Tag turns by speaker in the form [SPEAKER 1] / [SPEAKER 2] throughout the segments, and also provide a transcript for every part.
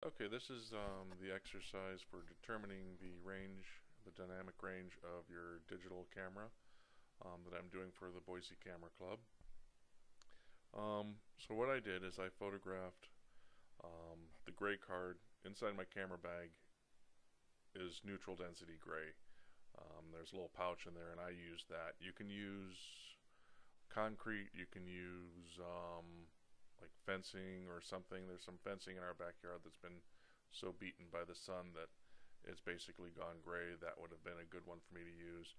[SPEAKER 1] Okay, this is the exercise for determining the range, the dynamic range of your digital camera that I'm doing for the Boise Camera Club. So what I did is I photographed the gray card. Inside my camera bag is neutral density gray. There's a little pouch in there and I use that. You can use concrete, you can use like fencing or something. There's some fencing in our backyard that's been so beaten by the sun that it's basically gone gray. That would have been a good one for me to use.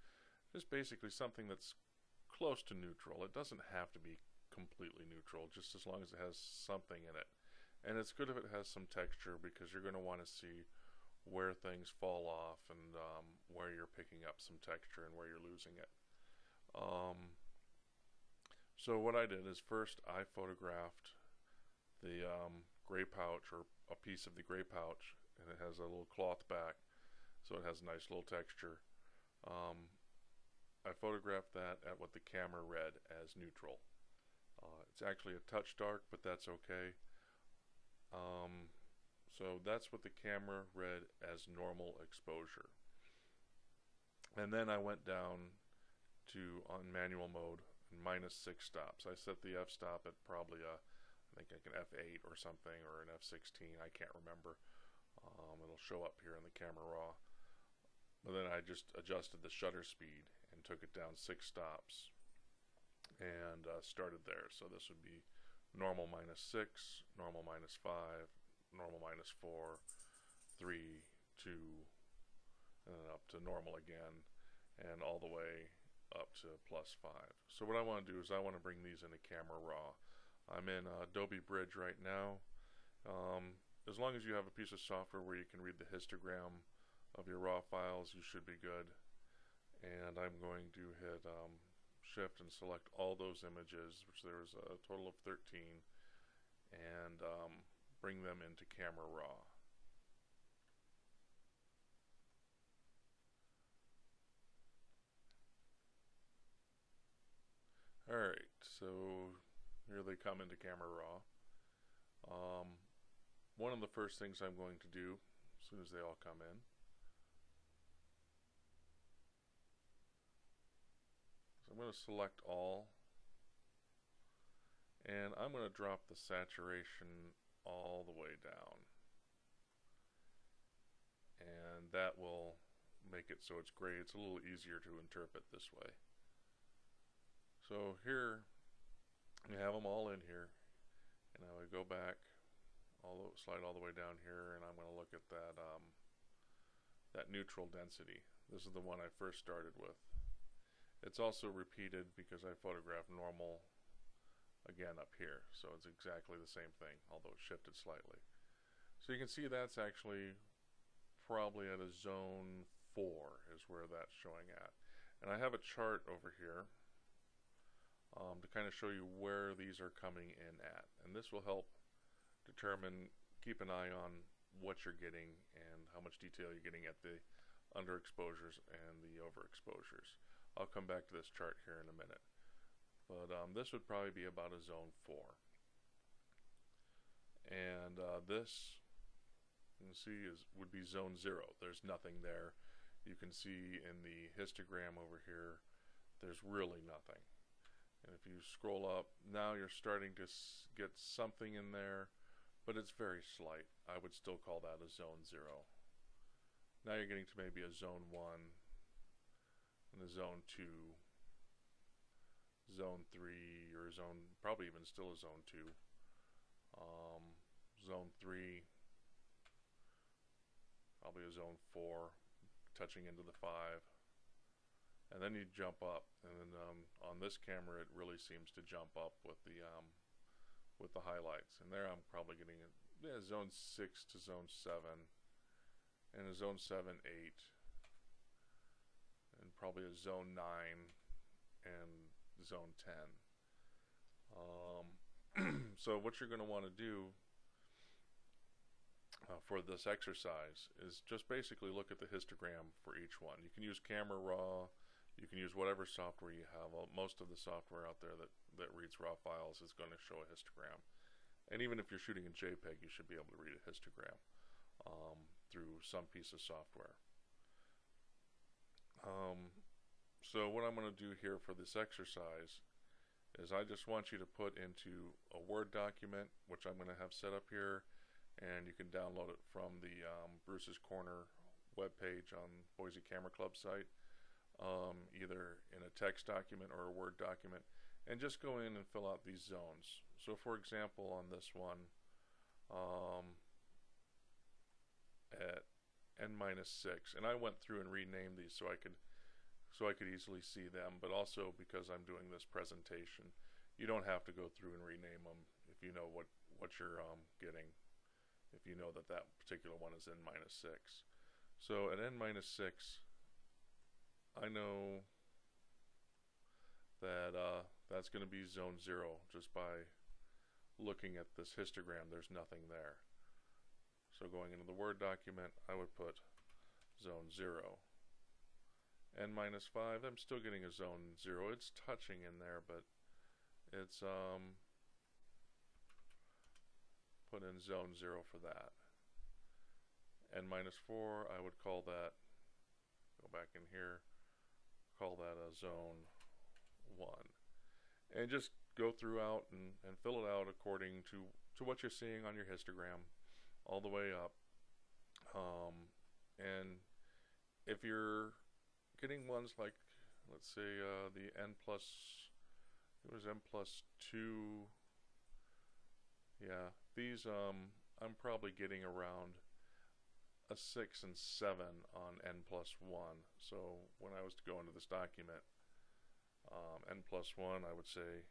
[SPEAKER 1] Just basically something that's close to neutral. It doesn't have to be completely neutral, just as long as it has something in it. And it's good if it has some texture because you're going to want to see where things fall off and where you're picking up some texture and where you're losing it. Um, so what I did is first I photographed the gray pouch, or a piece of the gray pouch, and it has a little cloth back, so it has a nice little texture. Um, I photographed that at what the camera read as neutral. It's actually a touch dark, but that's okay. So that's what the camera read as normal exposure. And then I went down to on manual mode -6 stops. I set the f-stop at probably I think like an f8 or something, or an f16. I can't remember. It'll show up here in the camera raw. But then I just adjusted the shutter speed and took it down 6 stops and started there. So this would be normal -6, normal -5, normal -4, 3, 2, and then up to normal again, and all the way up to +5. So what I want to do is I want to bring these into camera raw. I'm in Adobe Bridge right now. As long as you have a piece of software where you can read the histogram of your raw files, you should be good. And I'm going to hit shift and select all those images, which there's a total of 13, and bring them into camera raw. Alright, so here they come into camera raw. One of the first things I'm going to do as soon as they all come in is I'm going to select all, and I'm going to drop the saturation all the way down, and that will make it so it's gray. It's a little easier to interpret this way. So here we have them all in here, and I would go back, slide all the way down here, and I'm going to look at that neutral density. This is the one I first started with. It's also repeated because I photographed normal again up here, so it's exactly the same thing, although it's shifted slightly. So you can see that's actually probably at a zone 4 is where that's showing at. And I have a chart over here to kind of show you where these are coming in at, and this will help determine, keep an eye on what you're getting and how much detail you're getting at the underexposures and the overexposures. I'll come back to this chart here in a minute, but this would probably be about a zone 4, and this you can see would be zone 0. There's nothing there. You can see in the histogram over here there's really nothing. And if you scroll up, now you're starting to get something in there, but it's very slight. I would still call that a zone 0. Now you're getting to maybe a zone 1, and a zone 2, zone 3, or probably even still a zone 2, zone 3, probably a zone 4, touching into the 5. And then you jump up, and then on this camera it really seems to jump up with the highlights. And there I'm probably getting a zone 6 to zone 7, and a zone 7, 8, and probably a zone 9 and zone 10. So what you're going to want to do for this exercise is just basically look at the histogram for each one. You can use camera raw. You can use whatever software you have. Most of the software out there that reads raw files is going to show a histogram. And even if you're shooting in JPEG, you should be able to read a histogram. through some piece of software. So what I'm going to do here for this exercise is I just want you to put into a Word document, which I'm going to have set up here, and you can download it from the Bruce's Corner webpage on Boise Camera Club site, either in a text document or a Word document, and just go in and fill out these zones. So for example, on this one, at n-6, and I went through and renamed these so I could easily see them, but also because I'm doing this presentation, you don't have to go through and rename them if you know what you're getting, if you know that particular one is n-6. So at n-6, I know that that's going to be zone 0 just by looking at this histogram. There's nothing there. So going into the Word document, I would put zone 0. n-5, I'm still getting a zone 0. It's touching in there, but it's put in zone 0 for that. n-4, I would call that, go back in here, call that a zone 1. And just go throughout and fill it out according to what you're seeing on your histogram all the way up. And if you're getting ones like, let's say the it was n+2, yeah, these I'm probably getting around a 6 and 7 on n+1. So when I was to go into this document, n+1, I would say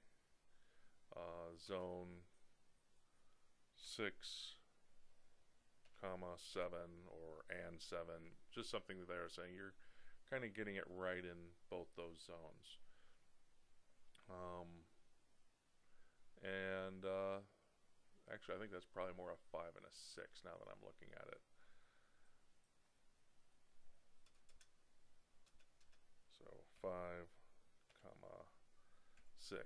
[SPEAKER 1] zone 6, 7 or and 7, just something there saying you're kind of getting it right in both those zones. Actually, I think that's probably more a 5 and a 6 now that I'm looking at it. So 5, 6.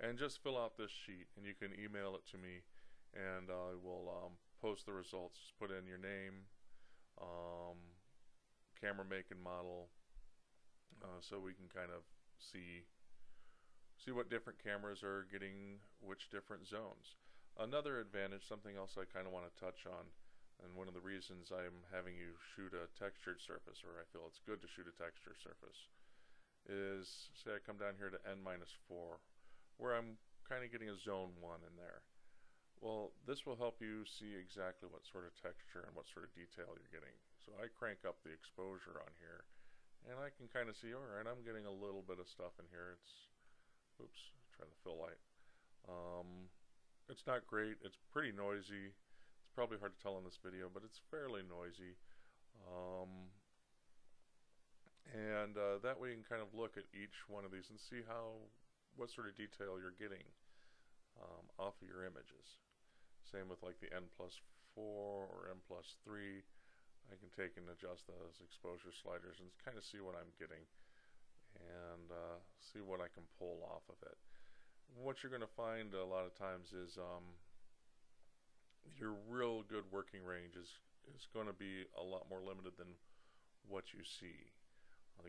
[SPEAKER 1] And just fill out this sheet, and you can email it to me, and I will post the results. Just put in your name, camera make and model, so we can kind of see what different cameras are getting which different zones. Another advantage, something else I kind of want to touch on, and one of the reasons I'm having you shoot a textured surface, or I feel it's good to shoot a textured surface, is, say I come down here to n-4, where I'm kind of getting a zone 1 in there. Well, this will help you see exactly what sort of texture and what sort of detail you're getting. So I crank up the exposure on here, and I can kind of see, alright, I'm getting a little bit of stuff in here. It's, oops, try the fill light. It's not great. It's pretty noisy. It's probably hard to tell in this video, but it's fairly noisy. That way you can kind of look at each one of these and see what sort of detail you're getting off of your images. Same with like the n+4 or n+3. I can take and adjust those exposure sliders and kind of see what I'm getting and see what I can pull off of it. What you're going to find a lot of times is your real good working range is going to be a lot more limited than what you see.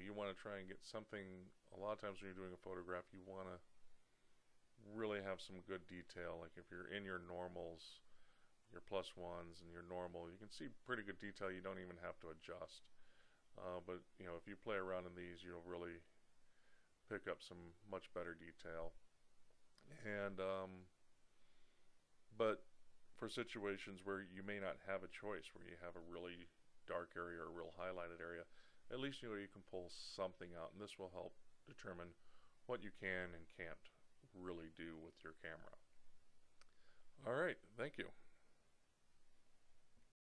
[SPEAKER 1] You want to try and get something, a lot of times when you're doing a photograph, you want to really have some good detail. Like if you're in your normals, your +1s and your normal, you can see pretty good detail. You don't even have to adjust. But you know, if you play around in these, you'll really pick up some much better detail. And but for situations where you may not have a choice, where you have a really dark area or a real highlighted area, at least you know you can pull something out, and this will help determine what you can and can't really do with your camera. All right, thank you.